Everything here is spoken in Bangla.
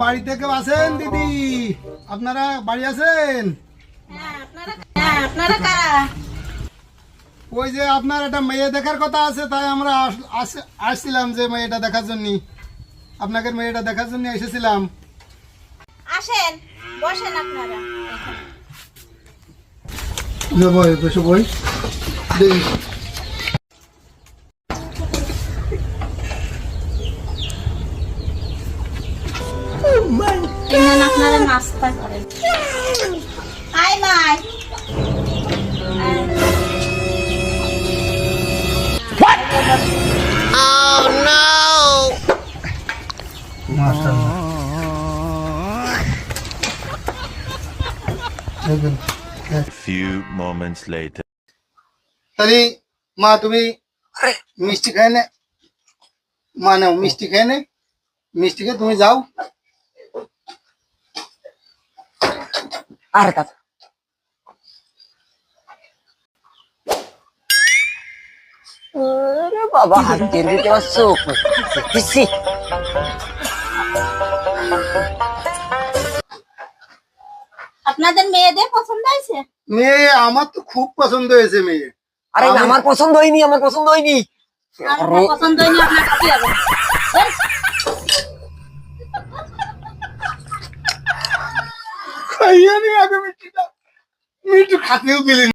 বাড়িতে কেউ আছেন দিদি? আপনারা বাড়ি আছেন? ওই যে আপনার একটা মেয়ে দেখার কথা আছে, তাই আমরা আসছিলাম যে মেয়েটা দেখার জন্য, আপনাদের মেয়েটা দেখার জন্য এসেছিলাম। আসেন, বসেন আপনারা। বসে বই আপনারা নাস্তা করেন। I my A few moments later. তাহলে মা তুমি মিষ্টি খাই নে, মা নাও মিষ্টি খেয়ে নে, মিষ্টি খেয়ে তুমি যাও। আরে দাদা বাবা হাতের দিতে পারছো দিচ্ছি। আপনাদের মেয়েদের পছন্দ হয়েছে? মেয়ে আমার তো খুব পছন্দ হয়েছে মেয়ে। আরে না, আমার পছন্দ হয়নি, আমার পছন্দ হয়নি। আপনার পছন্দ হয়নি, আপনার কি হবে? খাইয়া নি আগে মিষ্টিটা, মিষ্টি খাতেও দিলি